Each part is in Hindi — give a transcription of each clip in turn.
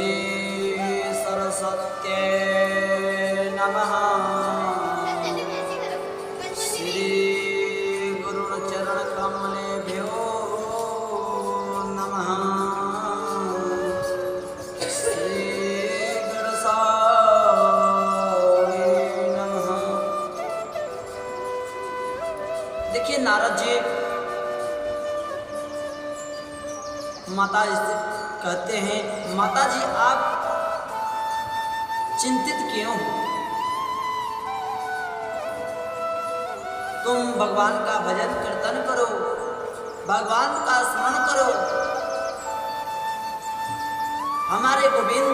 श्री सरस्वत्यै नमः। श्री गुरुचरणकमलेभ्यो नमः। श्री गुरुसाई नमः। देखिए नारद जी माता जी से कहते हैं, माता जी आप चिंतित क्यों हो? तुम भगवान का भजन कीर्तन करो, भगवान का स्मरण करो। हमारे गोविंद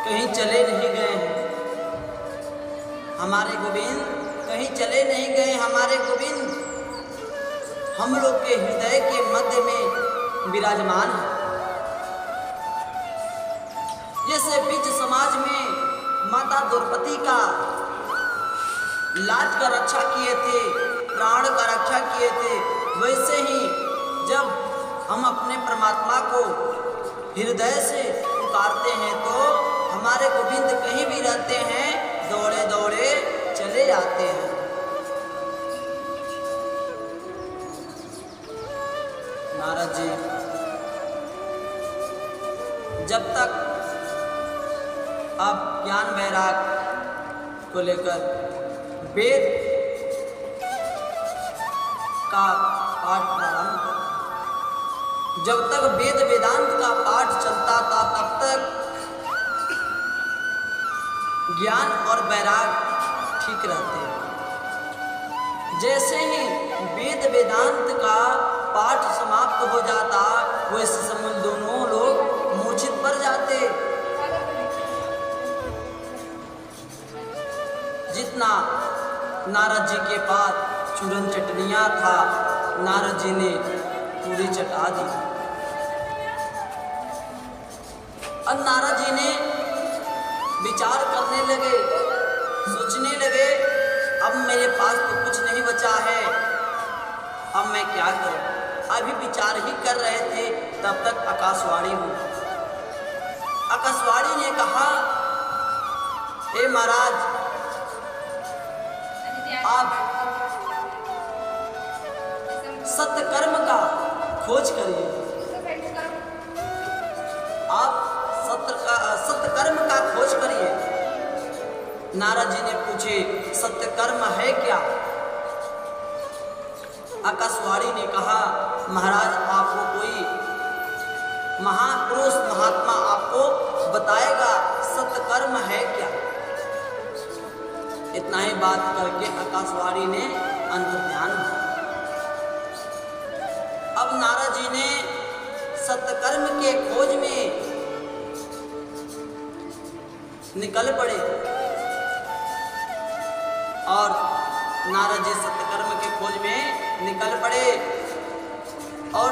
कहीं चले नहीं गए हैं, हमारे गोविंद कहीं चले नहीं गए। हमारे गोविंद हम लोग के हृदय के मध्य में विराजमान है। जैसे बीच समाज में माता द्रौपदी का लाज का रक्षा किए थे, प्राण का रक्षा किए थे, वैसे ही जब हम अपने परमात्मा को हृदय से पुकारते हैं तो हमारे गोविंद कहीं भी रहते हैं, दौड़े दौड़े चले आते हैं। नारद जी जब तक आप ज्ञान वैराग को लेकर वेद का पाठ प्रारंभ, जब तक वेद वेदांत का पाठ चलता था तब तक ज्ञान और वैराग ठीक रहते हैं। जैसे ही वेद वेदांत का पाठ समाप्त हो जाता वैसे समझ दोनों लोग मूर्छित पड़ जाते। जितना नारद जी के पास चूरन चटनियाँ था, नारद जी ने पूरी चटा दी। अब नारद जी ने विचार करने लगे, सोचने लगे, अब मेरे पास तो कुछ नहीं बचा है, अब मैं क्या करूं? अभी विचार ही कर रहे थे तब तक आकाशवाणी हुई। आकाशवाणी ने कहा, हे महाराज आप सत्कर्म का खोज करिए, आप सत्कर्म का खोज करिए। नारद जी ने पूछे, सत्कर्म है क्या? आकाशवाणी ने कहा, महाराज आपको कोई महापुरुष महात्मा आपको बताएगा सत्कर्म है क्या। इतना ही बात करके आकाशवाणी ने अंतर्ध्यान किया। अब नारद जी ने सत्कर्म के खोज में निकल पड़े और नारद जी सत्कर्म के खोज में निकल पड़े और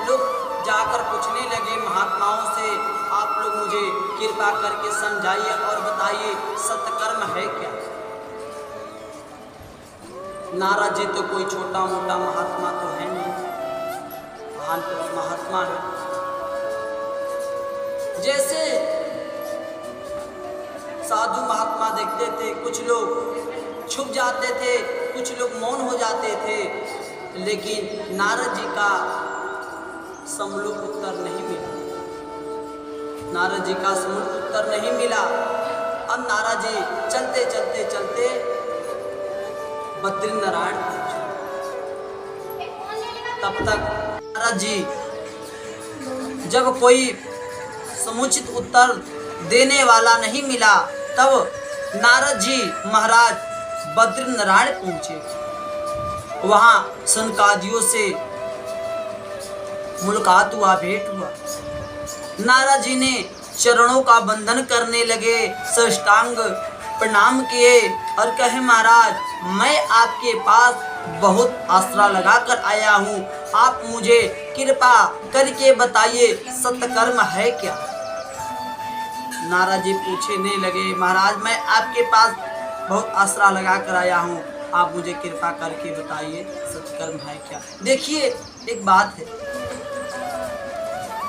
लोग जाकर पूछने लगे महात्माओं से, आप लोग मुझे कृपा करके समझाइए और बताइए सत्कर्म है क्या। नारद जी तो कोई छोटा मोटा महात्मा तो है नहीं, महान पुरुष महात्मा है। जैसे साधु महात्मा देखते थे, कुछ लोग छुप जाते थे, कुछ लोग मौन हो जाते थे, लेकिन नारद जी का समूल उत्तर नहीं मिला। नारद जी का समूल उत्तर नहीं मिला। अब नारद जी चलते चलते चलते बद्रीनारायण पहुंचे। तब तक नारद जी जब कोई समुचित उत्तर देने वाला नहीं मिला, तब नारद जी महाराज बद्रीनारायण पहुंचे। वहां सनकादियों से मुलाकात हुआ, भेंट हुआ। नारद जी ने चरणों का बंधन करने लगे, साष्टांग प्रणाम किए और कहे, महाराज मैं आपके पास बहुत आसरा लगाकर आया हूँ, आप मुझे कृपा करके बताइए सत्कर्म है क्या। नारद जी पूछने लगे, महाराज मैं आपके पास बहुत आसरा लगा कर आया हूँ, आप मुझे कृपा करके बताइए सत्कर्म है क्या। देखिए एक बात है,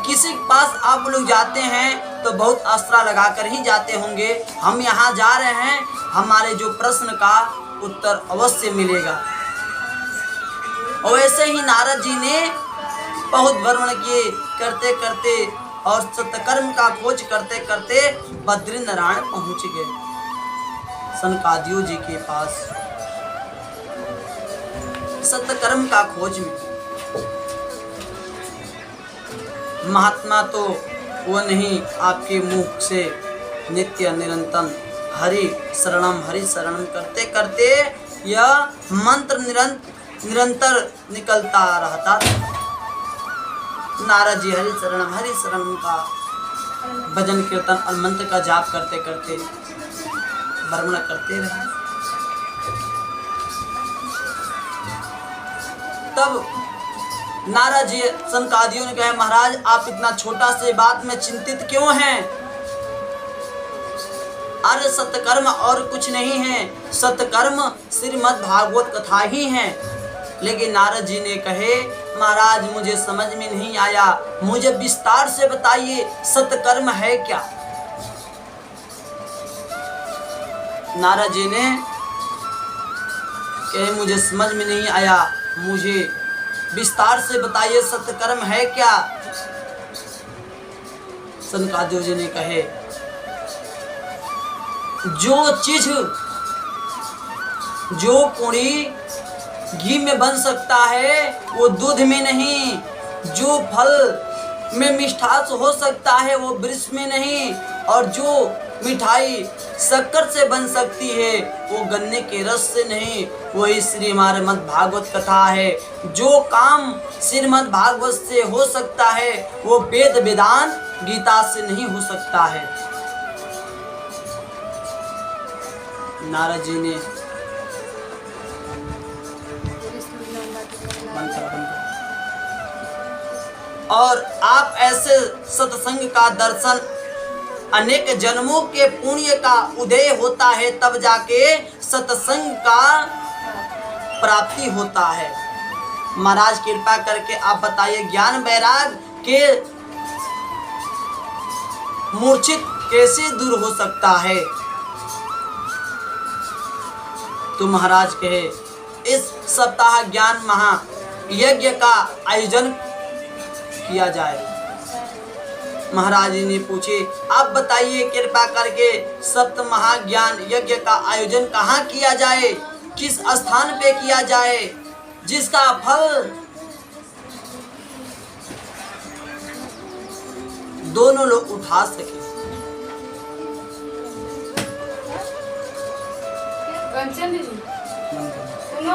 किसी के पास आप लोग जाते हैं तो बहुत आसरा लगाकर ही जाते होंगे। हम यहाँ जा रहे हैं, हमारे जो प्रश्न का उत्तर अवश्य मिलेगा। और वैसे ही नारद जी ने बहुत भ्रमण किए, करते करते और सत्यकर्म का खोज करते करते बद्रीनारायण पहुंच गए सनकादियों जी के पास। सत्यकर्म का खोज में महात्मा तो वो नहीं, आपके मुख से नित्य निरंतर हरि शरणम करते करते यह मंत्र निरंतर निकलता रहता। नारद जी हरि शरणम का भजन कीर्तन और मंत्र का जाप करते करते भ्रमण करते रहे। तब नारद जी सनकादियों ने कहा, महाराज आप इतना छोटा से बात में चिंतित क्यों हैं? अरे सत्यकर्म और कुछ नहीं है, सत्यकर्म श्रीमद् भागवत कथा ही है। लेकिन नारद जी ने कहे, महाराज मुझे समझ में नहीं आया, मुझे विस्तार से बताइए सत्यकर्म है क्या? नारद जी ने कहे, मुझे समझ में नहीं आया, मुझे विस्तार से बताइए सत्यकर्म है क्या? सनकादियों जी ने कहे, जो चीज जो पूरी घी में बन सकता है वो दूध में नहीं, जो फल में मिठास हो सकता है वो वृक्ष में नहीं, और जो मिठाई शक्कर से बन सकती है वो गन्ने के रस से नहीं। वही श्रीमद् भागवत कथा है। जो काम श्रीमद् भागवत से हो सकता है वो वेद वेदांत गीता से नहीं हो सकता है। नारद जी ने और आप ऐसे सत्संग का दर्शन अनेक जन्मों के पुण्य का उदय होता है, तब जाके सत्संग का प्राप्ति होता है। महाराज कृपा करके आप बताइए, ज्ञान वैराग के मूर्छित कैसे दूर हो सकता है? तो महाराज कहे, इस सप्ताह ज्ञान महायज्ञ का आयोजन किया जाए। महाराज जी ने पूछे, आप बताइए कृपा करके सप्त महाज्ञान यज्ञ का आयोजन कहाँ किया जाए, किस स्थान पे किया जाए, जिसका फल दोनों लोग उठा सके। कंचन